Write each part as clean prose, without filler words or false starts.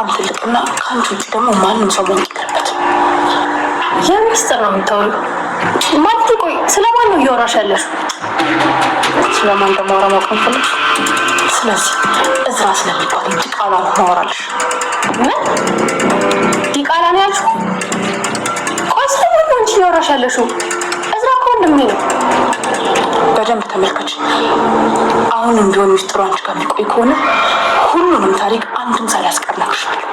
በጣም ትልቅና ከአንቺ ውጭ ደግሞ ማንም ሰው ማወቅ የለበትም። የሚስጥር ነው የምታወሪው ማለት? ቆይ ስለማን ነው እያወራሽ ያለሽው? ስለማን እንደማወራ ማወቅ እንፈልግ። ስለዚህ እዝራ ስለሚባል ዲቃላ ነው ማወራልሽ። ምን ዲቃላ ነው ያልሽው? ቆይ ስለማን ነው እንጂ እያወራሽ ያለሽው? እዝራ እኮ ወንድሜ ነው። በደንብ ተመልከች። አሁንም ቢሆን ሚስጥሩ አንቺ ጋር የሚቆይ ከሆነ ሁሉንም ታሪክ አንድም ሳላስቀር እነግርሻለሁ።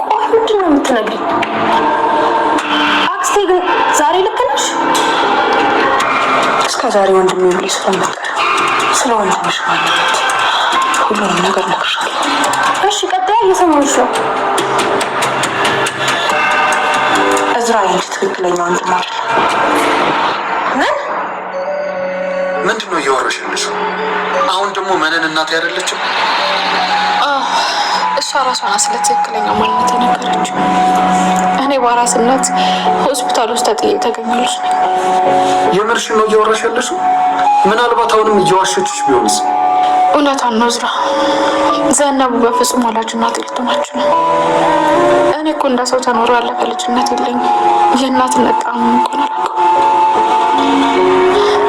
ቆይ ምንድን ነው የምትነግሪኝ? አክስቴ ግን ዛሬ ልክ ነሽ? እስከ ዛሬ ወንድሜ ብለሽ ስለነበር ስለ ወንድምሽ ማንነት ሁሉንም ነገር እነግርሻለሁ። እሺ ቀጥታ እየሰማሁሽ ነው። እዝራ ያንቺ ትክክለኛ ወንድም አይደለም። ምንድን ነው እያወራሽ ያለሽው? አሁን ደግሞ መነን እናት ያደለችው? እሷ ራሷን ስለ ትክክለኛ ማንነት የነገረችው። እኔ በአራስነት ሆስፒታል ውስጥ ተጥዬ ተገኘሁልሽ። የምርሽን ነው እያወራሽ ያለሽው? ምናልባት አሁንም እየዋሸችሽ ቢሆንስ? እውነቷን ነው ዝራ። ዘነቡ በፍጹም ወላጅ እናት ልትሆናችሁ ነው። እኔ እኮ እንደ ሰው ተኖሮ ያለፈ ልጅነት የለኝም። የእናትነት ጣዕም እንኳን አላውቅም።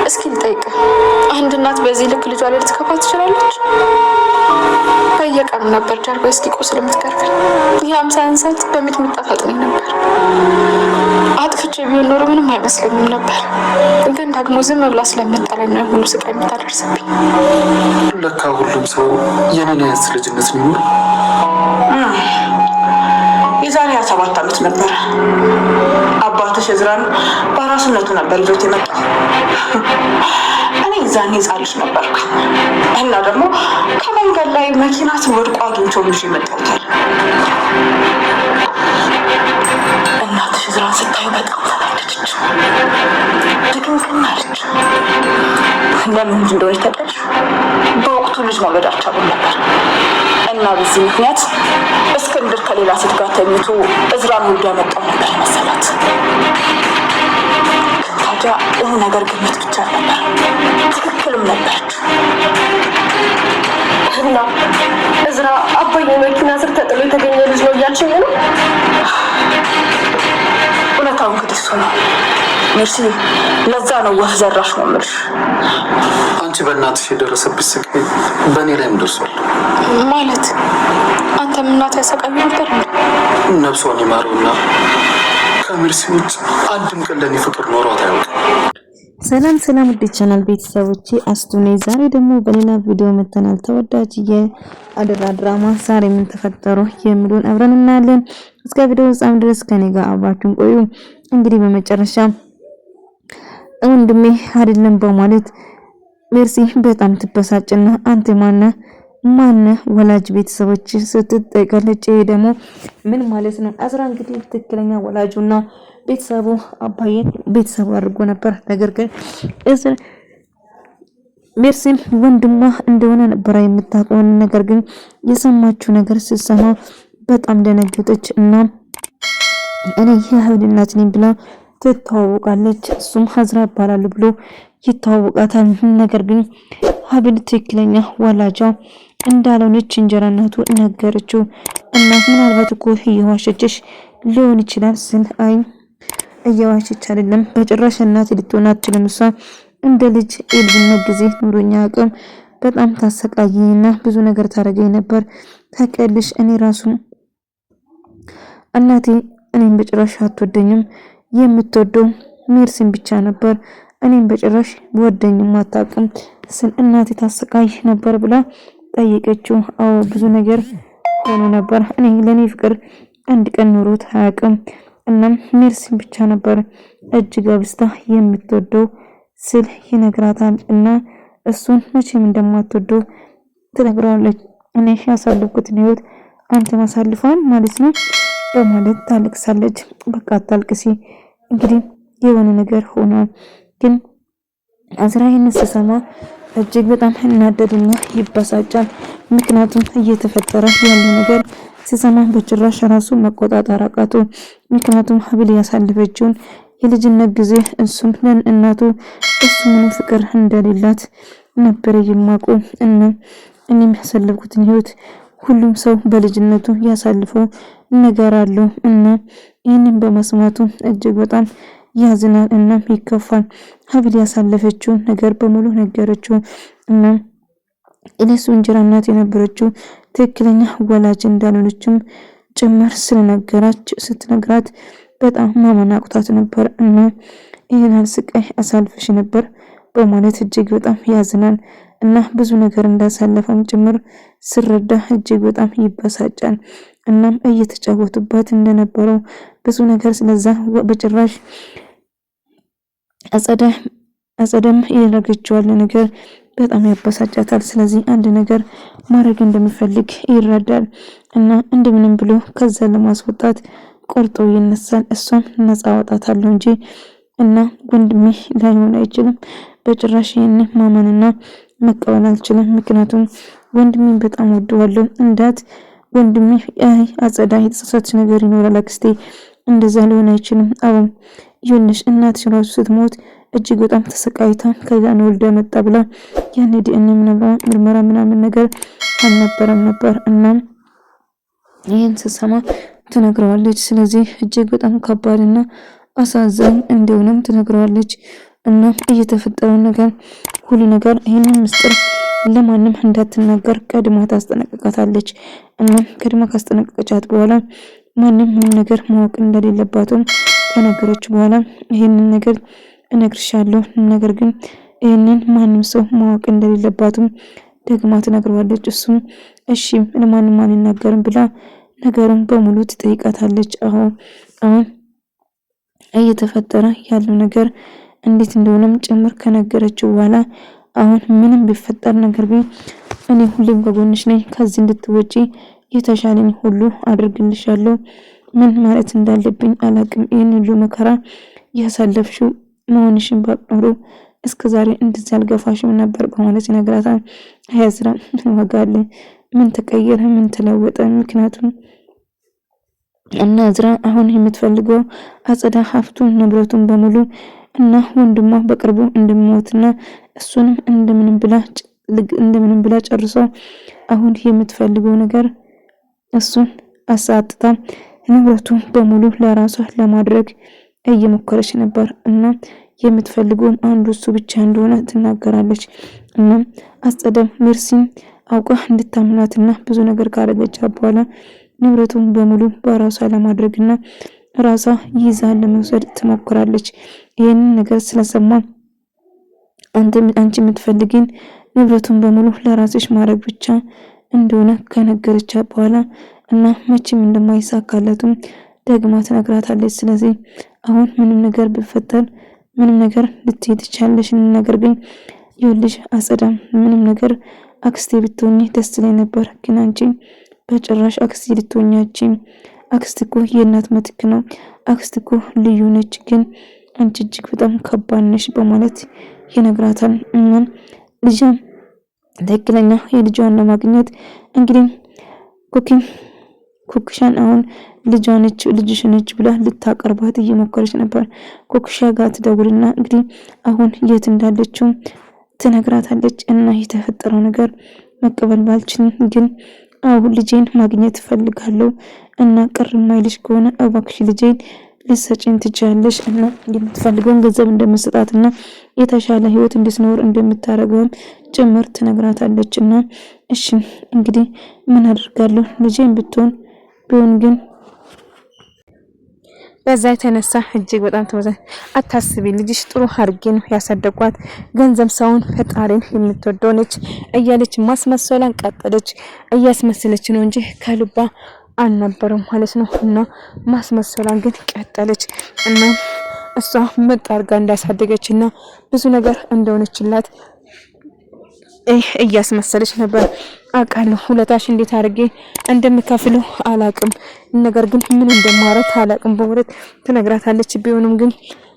እስኪ ልጠይቅ፣ አንድ እናት በዚህ ልክ ልጇ ላይ ልትከፋ ትችላለች? በየቀኑ ነበር ጀርባ እስኪቆስል የምትገርፈኝ። የ50 እንሰት በሚጥሚጣ ታጥነኝ ነበር። አጥፍቼ ቢሆን ኖሮ ምንም አይመስለኝም ነበር። ግን ደግሞ ዝም ብላ ስለምጠላኝ ነው ሁሉ ስቃይ የምታደርስብኝ። ለካ ሁሉም ሰው የኔን አይነት ልጅነት ነው የሚኖር። የዛሬ 27 ዓመት ነበር አባትሽ እዝራን በአራስነቱ ነበር ይዞት የመጣው። እኔ ዛኔ ሕፃን ልጅ ነበርኩ እና ደግሞ ከመንገድ ላይ መኪና ወድቆ አግኝቼው ይዤ መጣሁታል። እናትሽ እዝራን ስታዩ በጣም ተናደደች፣ ድግምግም አለች። ለምን እንደሆነ ታውቂያለሽ? በወቅቱ ልጅ መውለድ አልቻሉም ነበር እና በዚህ ምክንያት እስክንድር ከሌላ ሴት ጋር ተኝቶ እዝራን ወልዶ ያመጣው ነበር መሰላት። ታዲያ ይህ ነገር ግምት ብቻ ነበር፣ ትክክልም ነበረች። እና እዝራ አባዬ መኪና ስር ተጥሎ የተገኘ ልጅ ነው እያልሽኝ ነው? እውነታውን እንግዲህ እሱ ነው ሜርሲ። ለዛ ነው ወፍ ዘራሽ ነው የምልሽ። አንቺ በእናትሽ የደረሰብሽ ስቃይ በእኔ ላይም ደርሷል። ማለት አንተም እናት ያሰቃዩ ነበር? ነፍሷን ይማረውና ከሜርሲ ውጭ አንድም ቀን ለእኔ ፍቅር ኖሯት አያውቅም። ሰላም ውድ ቻናል ቤተሰቦቼ አስቱኔ ዛሬ ደግሞ በሌላ ቪዲዮ መተናል። ተወዳጅ የአደራ ድራማ ዛሬ ምን ተፈጠሩ የሚሉን አብረን እናያለን። እስከ ቪዲዮ ፍጻሜ ድረስ ከኔ ጋር አብራችሁን ቆዩ። እንግዲህ በመጨረሻ ወንድሜ አይደለም በማለት ሜርሲ በጣም ትበሳጭና አንተ ማነ ወላጅ ቤተሰቦች ስትጠይቃለች። ይሄ ደግሞ ምን ማለት ነው? አዝራ እንግዲህ ትክክለኛ ወላጁና ቤተሰቡ አባዬን ቤተሰቡ አድርጎ ነበር። ነገር ግን ሜርሲም ወንድሟ እንደሆነ ነበር የምታውቀው። ነገር ግን የሰማችው ነገር ስትሰማ በጣም ደነገጠች እና እኔ የሀብል እናት ነኝ ብላ ትተዋወቃለች። እሱም አዝራ ይባላል ብሎ ይተዋወቃታል። ነገር ግን ሀብል ትክክለኛ ወላጇ እንዳልሆነች እንጀራ እናቱ ነገረችው እና ምናልባት እኮ እየዋሸችሽ ሊሆን ይችላል ስል አይ እየዋሸች አይደለም በጭራሽ እናት ልትሆን አትችልም። እሷ እንደ ልጅ የልጅነት ጊዜ ኑሮኛ አቅም በጣም ታሰቃየኝና ብዙ ነገር ታረገኝ ነበር። ታውቂያለሽ እኔ ራሱ እናቴ እኔን በጭራሽ አትወደኝም፣ የምትወደው ሜርሲን ብቻ ነበር። እኔን በጭራሽ ወደኝም አታውቅም ስል እናቴ ታሰቃይ ነበር ብላ ጠየቀችው። አዎ ብዙ ነገር ሆኖ ነበር። እኔ ለኔ ፍቅር አንድ ቀን ኖሮት አያውቅም። እናም ሜርሲን ብቻ ነበር እጅግ አብዝታ የምትወደው ስል ይነግራታል እና እሱን መቼም እንደማትወደው ትነግረዋለች። እኔ ያሳለፍኩትን ህይወት አንተ ማሳልፈዋል ማለት ነው በማለት ታለቅሳለች። በቃ አታልቅሲ፣ እንግዲህ የሆነ ነገር ሆኗል። ግን አዝራ ይህን ስትሰማ እጅግ በጣም እናደድና ይበሳጫል። ምክንያቱም እየተፈጠረ ያለው ነገር ሲሰማ በጭራሽ ራሱ መቆጣጠር አቃቱ። ምክንያቱም ሀብል ያሳለፈችውን የልጅነት ጊዜ እሱም ለእናቱ እሱ ምንም ፍቅር እንደሌላት ነበር የማውቀው እና እኔም ያሳለፍኩትን ህይወት ሁሉም ሰው በልጅነቱ ያሳልፈው ነገር አለው እና ይህንን በመስማቱ እጅግ በጣም ያዝናል እና ይከፋል። ሀብል ያሳለፈችው ነገር በሙሉ ነገረችው እና እነሱ እንጀራ እናት የነበረችው ትክክለኛ ወላጅ እንዳልሆነችም ጭምር ስትነግራት በጣም ማመን አቅቷት ነበር እና ይህን ስቃይ አሳልፈሽ ነበር በማለት እጅግ በጣም ያዝናል እና ብዙ ነገር እንዳሳለፈም ጭምር ስረዳ እጅግ በጣም ይበሳጫል። እናም እየተጫወቱበት እንደነበረው ብዙ ነገር ስለዛ በጭራሽ አጸደም ያደረገችው ነገር በጣም ያበሳጫታል። ስለዚህ አንድ ነገር ማድረግ እንደሚፈልግ ይረዳል እና እንደምንም ብሎ ከዛ ለማስወጣት ቆርጦ ይነሳል። እሷም ነፃ አወጣታለሁ እንጂ እና ወንድሜ ላይሆን አይችልም፣ በጭራሽ ይሄን ማመንና መቀበል አልችልም። ምክንያቱም ወንድሜ በጣም ወደዋለሁ እንዳት ወንድሜ አጸዳ የተሳሳተች ነገር ይኖራል አክስቴ፣ እንደዛ ሊሆን አይችልም። አሁን ይኸውልሽ እናትሽ ራሱ ስትሞት እጅግ በጣም ተሰቃይታ ከዛን ወልዳ መጣ ብላ ያን ዲኤንኤ ምርመራ ምናምን ነገር አልነበረም ነበር እና ይህን ስትሰማ ትነግረዋለች። ስለዚህ እጅግ በጣም ከባድና አሳዛኝ እንደሆነም ትነግረዋለች እና እየተፈጠረው ነገር ሁሉ ነገር ይህንን ምስጢር ለማንም እንዳትናገር ቀድማ ታስጠነቅቃታለች እና ቀድማ ካስጠነቀቀቻት በኋላ ማንም ምንም ነገር ማወቅ እንደሌለባትም ከነገረች በኋላ ይህንን ነገር እነግርሻለሁ፣ ነገር ግን ይህንን ማንም ሰው ማወቅ እንደሌለባትም ደግማ ትነግረዋለች። እሱም እሺ ለማንም አልናገርም ብላ ነገሩን በሙሉ ትጠይቃታለች። አሁን እየተፈጠረ ያለው ነገር እንዴት እንደሆነም ጭምር ከነገረችው በኋላ አሁን ምንም ቢፈጠር ነገር ግን እኔ ሁሌም ከጎንሽ ነኝ፣ ከዚህ እንድትወጪ የተሻለኝ ሁሉ አድርግልሻለሁ፣ ምን ማለት እንዳለብኝ አላቅም፣ ይህን ሁሉ መከራ ያሳለፍሽው መሆንሽን ባቅኖሩ እስከዛሬ እንደዚህ አልገፋሽም ነበር በማለት ይነግራታል። አያዝራ ዋጋለ ምን ተቀየረ፣ ምን ተለወጠ? ምክንያቱም እና አዝራ አሁን የምትፈልገው አጸዳ ሀብቱን ንብረቱን በሙሉ እና ወንድሟ በቅርቡ እንደሚሞትና እሱንም እንደምንም ብላ ጨርሶ አሁን የምትፈልገው ነገር እሱን አሳጥታ ንብረቱ በሙሉ ለራሷ ለማድረግ እየሞከረች ነበር እና የምትፈልገው አንዱ እሱ ብቻ እንደሆነ ትናገራለች። እና አጸደም ሜርሲን አውቃ እንድታምናትና ብዙ ነገር ካረገች በኋላ ንብረቱን በሙሉ በራሷ ለማድረግና ራሷ ይዛ ለመውሰድ ትሞክራለች። ይሄንን ነገር ስለሰማ አንቺ የምትፈልጊን ንብረቱን በሙሉ ለራስሽ ማድረግ ብቻ እንደሆነ ከነገረቻ በኋላ እና መቼም እንደማይሳካለትም ደግማ ትነግራታለች። ስለዚህ አሁን ምንም ነገር ቢፈጠር ምንም ነገር ልትሄድ ትችላለሽ፣ ነገር ግን ይኸውልሽ አጸዳም ምንም ነገር አክስቴ ብትሆኚ ደስ ላይ ነበር፣ ግን አንቺ በጭራሽ አክስቴ ልትሆኛቺ፣ አክስት እኮ የእናት ምትክ ነው፣ አክስት እኮ ልዩ ነች፣ ግን አንቺ እጅግ በጣም ከባድ ነሽ በማለት ይነግራታል። ልጅም ትክክለኛ የልጇን ለማግኘት እንግዲህ ኩክሻን አሁን ልጅሽ ነች ብላ ልታቀርባት እየሞከረች ነበር። ኩክሻ ጋር ትደውልና እንግዲህ አሁን የት እንዳለችው ትነግራታለች እና የተፈጠረው ነገር መቀበል ባልችልም ግን አሁን ልጄን ማግኘት ፈልጋለሁ እና ቅር የማይልሽ ከሆነ እባክሽ ልጄን ልትሰጪኝ ትችያለሽ እና የምትፈልገውን ገንዘብ እንደምትሰጣትና የተሻለ ህይወት እንድትኖር እንደምታረገውም ጭምር ትነግራታለች። እና እሺ እንግዲህ ምን አደርጋለሁ ልጄን ቢሆን ግን በዛ የተነሳ እጅግ በጣም አታስቢ፣ ልጅሽ ጥሩ አድርጌ ነው ያሳደጓት፣ ገንዘብ ሳይሆን ፈጣሪን የምትወደው ነች እያለች ማስመሰሏን ቀጠለች። እያስመሰለች ነው እንጂ ከልባ አልነበረም ማለት ነው። እና ማስመሰሏን ግን ቀጠለች እና እሷ ምጥ አድርጋ እንዳሳደገችና ብዙ ነገር እንደሆነችላት እያስመሰለች ነበር። አውቃለሁ ሁለታሽ እንዴት አድርጌ እንደምከፍለው አላቅም፣ ነገር ግን ምን እንደማረግ አላቅም በወረት ትነግራታለች። ቢሆንም ግን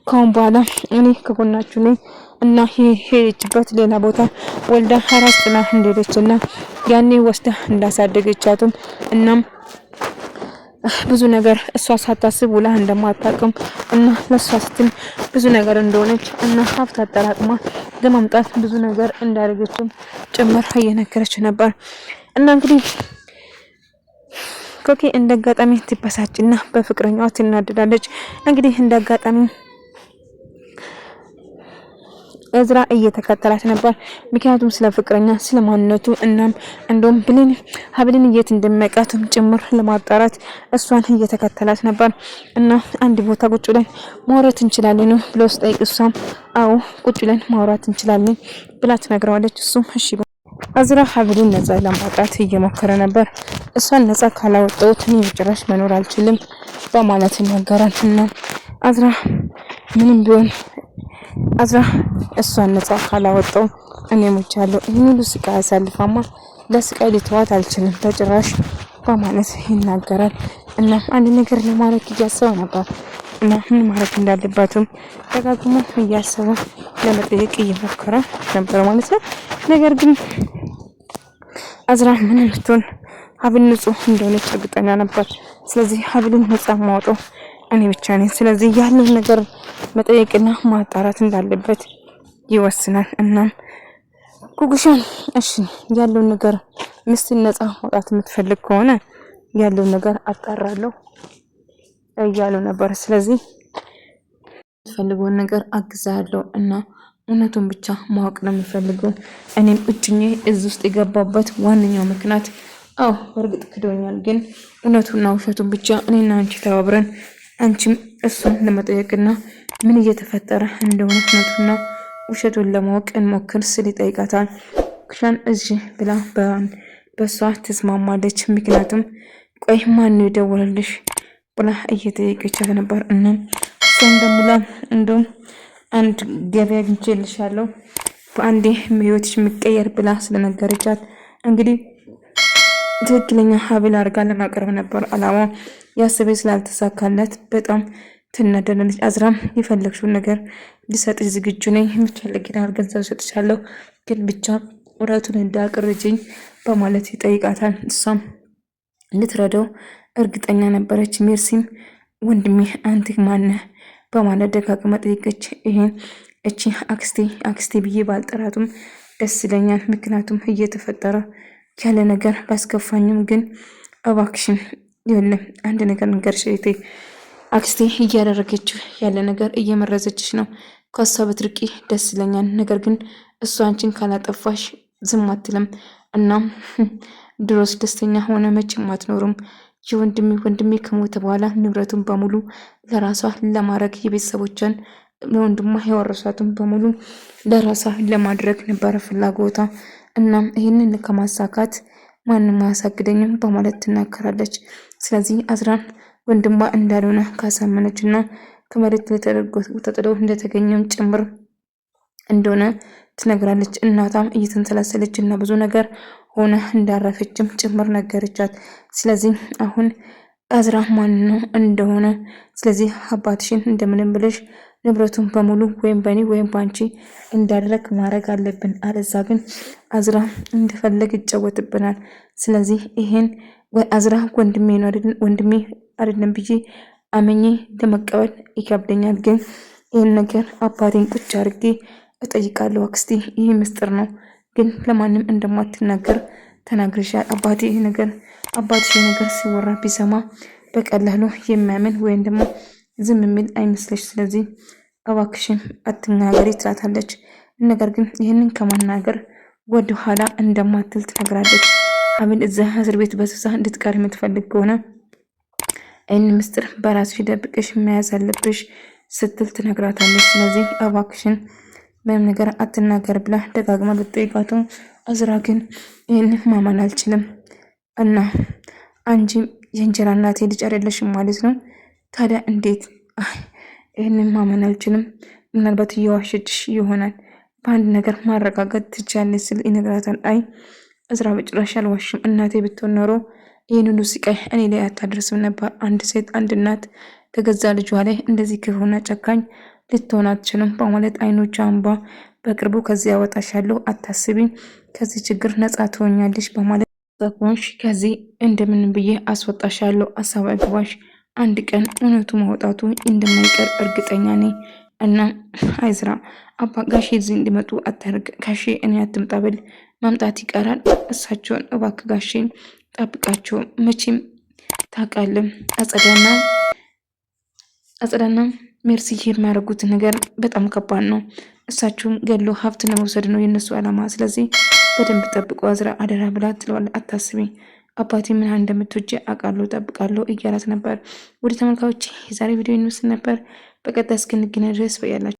ካሁን በኋላ እኔ ከጎናችሁ ነኝ እና ሄደችበት ሌላ ቦታ ወልዳ አራስ ጥላ እንደሄደችና ያኔ ወስዳ እንዳሳደገቻትም እናም ብዙ ነገር እሷ ሳታስብ ውላ እንደማታውቅም እና ለሷ ስትል ብዙ ነገር እንደሆነች እና ሀብት አጠራቅማ ለማምጣት ብዙ ነገር እንዳደረገችም ጭምር እየነገረች ነበር። እና እንግዲህ ኮኪ እንደጋጣሚ ትበሳጭና በፍቅረኛዋ ትናደዳለች። እንግዲህ እንደጋጣሚ እዝራ እየተከተላት ነበር። ምክንያቱም ስለ ፍቅረኛ ስለ ማንነቱ እናም እንደውም ብሌን ሀብልን የት እንደሚያውቃትም ጭምር ለማጣራት እሷን እየተከተላት ነበር። እና አንድ ቦታ ቁጭ ብለን ማውራት እንችላለን ብሎ ስጠይቅ እሷም አዎ ቁጭ ብለን ማውራት እንችላለን ብላ ትነግረዋለች። እሱም እሺ እዝራ ሀብልን ነፃ ለማውጣት እየሞከረ ነበር። እሷን ነፃ ካላወጣሁት እኔ በጭራሽ መኖር አልችልም በማለት ይናገራል። እና እዝራ ምንም ቢሆን እሷን ነፃ ካላወጣው እኔ ሞቻለሁ። ይህን ሁሉ ስቃይ አሳልፋማ ለስቃይ ልተዋት አልችልም በጭራሽ በማለት ይናገራል። እና አንድ ነገር ለማድረግ እያሰበ ነበር እና ምን ማድረግ እንዳለባትም ደጋግሞ እያሰበ ለመጠየቅ እየሞከረ ነበር ማለት ነው። ነገር ግን እዝራ ምንም ብትሆን ሀብል ንጹህ እንደሆነች እርግጠኛ ነበር። ስለዚህ ሀብልን ነፃ ማውጣው እኔ ብቻ ነኝ። ስለዚህ ያለውን ነገር መጠየቅና ማጣራት እንዳለበት ይወስናል። እናም ጉጉሻን እሺ ያለውን ነገር ምስትን ነፃ ማውጣት የምትፈልግ ከሆነ ያለውን ነገር አጣራለሁ እያሉ ነበር። ስለዚህ የምትፈልገውን ነገር አግዛለሁ እና እውነቱን ብቻ ማወቅ ነው የምፈልገው። እኔም እጭኜ እዚህ ውስጥ የገባበት ዋነኛው ምክንያት በእርግጥ ክዶኛል፣ ግን እውነቱና ውሸቱን ብቻ እኔና አንቺ ተባብረን አንቺም እሱን ለመጠየቅና ምን እየተፈጠረ እንደሆነ እውነቱና ውሸቱን ለማወቅ እንሞክር ስል ይጠይቃታል። ኩሻን እዚህ ብላ በሷ ትስማማለች። ምክንያቱም ቆይ ማን ነው የደወለልሽ ብላ እየጠየቀቻት ነበር። እና እሷም ደውላ እንደውም አንድ ገበያ አግኝቼልሻለሁ በአንዴ ህይወትሽ የሚቀየር ብላ ስለነገረቻት እንግዲህ ትክክለኛ ሀብል አድርጋ ለማቅረብ ነበር አላማው። ያሰበ ስላልተሳካለት በጣም ትናደዳለች። እዝራም የፈለግሽውን ነገር ልሰጥሽ ዝግጁ ነኝ፣ የምትፈልጊውን ያህል ገንዘብ ሰጥሻለሁ፣ ግን ብቻ እውነቱን እንዳቅርጅኝ በማለት ይጠይቃታል። እሷም ልትረዳው እርግጠኛ ነበረች። ሜርሲም ወንድሜ አንተ ማነህ በማለት ደጋግማ ጠየቀች። እቺ አክስቴ ብዬ ባልጠራቱም ደስ ይለኛል፣ ምክንያቱም እየተፈጠረ ያለ ነገር ባስከፋኝም፣ ግን እባክሽን የለም አንድ ነገር ንገርሽ እህቴ፣ አክስቴ እያደረገችው ያለ ነገር እየመረዘችሽ ነው። ከሷ በትርቂ ደስ ይለኛል፣ ነገር ግን እሷ አንቺን ካላጠፋሽ ዝም አትልም። እናም ድሮስ ደስተኛ ሆነ መቼም አትኖርም። ወንድሜ ከሞተ በኋላ ንብረቱን በሙሉ ለራሷ ለማድረግ የቤተሰቦቿን ለወንድሟ ያወረሷትን በሙሉ ለራሷ ለማድረግ ነበረ ፍላጎቷ። እናም ይህንን ከማሳካት ማንም አያሳግደኝም በማለት ትናገራለች። ስለዚህ እዝራን ወንድሟ እንዳልሆነ ካሳመነች እና ከመሬት ተጥሎ እንደተገኘም ጭምር እንደሆነ ትነግራለች። እናቷም እየተንሰላሰለች እና ብዙ ነገር ሆነ እንዳረፈችም ጭምር ነገረቻት። ስለዚህ አሁን እዝራ ማን ነው እንደሆነ ስለዚህ አባትሽን እንደምንም ብለሽ ንብረቱን በሙሉ ወይም በእኔ ወይም በአንቺ እንዳደረግ ማድረግ አለብን፣ አለዛ ግን እዝራ እንደፈለግ ይጫወትብናል። ስለዚህ ይሄን እዝራ ወንድሜ አይደለም ብዬ አመኜ ለመቀበል ይከብደኛል። ግን ይህን ነገር አባቴን ቁጭ አድርጌ እጠይቃለሁ። አክስቴ ይህ ምስጢር ነው፣ ግን ለማንም እንደማትናገር ተናግረሻል። አባትሽ ነገር ሲወራ ቢሰማ በቀላሉ የሚያምን ወይም ደግሞ ዝም የሚል አይመስለሽ። ስለዚህ እባክሽን አትናገሪ ትላታለች። ነገር ግን ይህንን ከማናገር ወደ ኋላ እንደማትል ትነግራለች። አብን እዛ እስር ቤት በስብሳ እንድትቀር የምትፈልግ ከሆነ ይህን ምስጢር በራስሽ ደብቀሽ መያዝ አለብሽ ስትል ትነግራታለች። ስለዚህ እባክሽን ምንም ነገር አትናገር ብላ ደጋግማ ብትጠይቃቱ እዝራ ግን ይህን ማመን አልችልም እና አንቺ የእንጀራ እናቴ ልጅ አይደለሽም ማለት ነው። ታዲያ እንዴት? ይህንን ማመን አልችልም። ምናልባት እየዋሸችሽ ይሆናል። በአንድ ነገር ማረጋገጥ ትችያለሽ ስል ይነግራታል። አይ እዝራ በጭራሽ አልዋሽም። እናቴ ብትሆን ኖሮ ይህን ሁሉ ስቃይ እኔ ላይ አታደርስም ነበር። አንድ ሴት አንድ እናት ተገዛ ልጇ ላይ እንደዚህ ክፉና ጨካኝ ልትሆን አትችልም በማለት አይኖቿ እንባ በቅርቡ ከዚህ ያወጣሻለሁ፣ አታስቢ፣ ከዚህ ችግር ነጻ ትሆኛለሽ በማለት ተቆንሽ ከዚህ እንደምን ብዬ አስወጣሻለሁ። አሳብ አይግባሽ፣ አንድ ቀን እውነቱ ማውጣቱ እንደማይቀር እርግጠኛ ነኝ። እና አይዝራ አባ ጋሼ እዚህ እንዲመጡ አታርግ። ጋሼ እኔ አትምጣ ብል መምጣት ይቀራል። እሳቸውን እባክህ ጋሼን ጠብቃቸው፣ መቼም ታውቃለህ አጸዳና ሜርሲ የሚያደርጉት ነገር በጣም ከባድ ነው። እሳቸውን ገሎ ሀብት ለመውሰድ ነው የነሱ ዓላማ። ስለዚህ በደንብ ጠብቆ አዝራ አደራ ብላ ትለዋለች። አታስቢ አባቴ ምን እንደምትወጂ አውቃለሁ ጠብቃለሁ እያላት ነበር። ወደ ተመልካዮች የዛሬ ቪዲዮ ይመስል ነበር። በቀጣይ እስክንገናኝ ድረስ በያላችሁ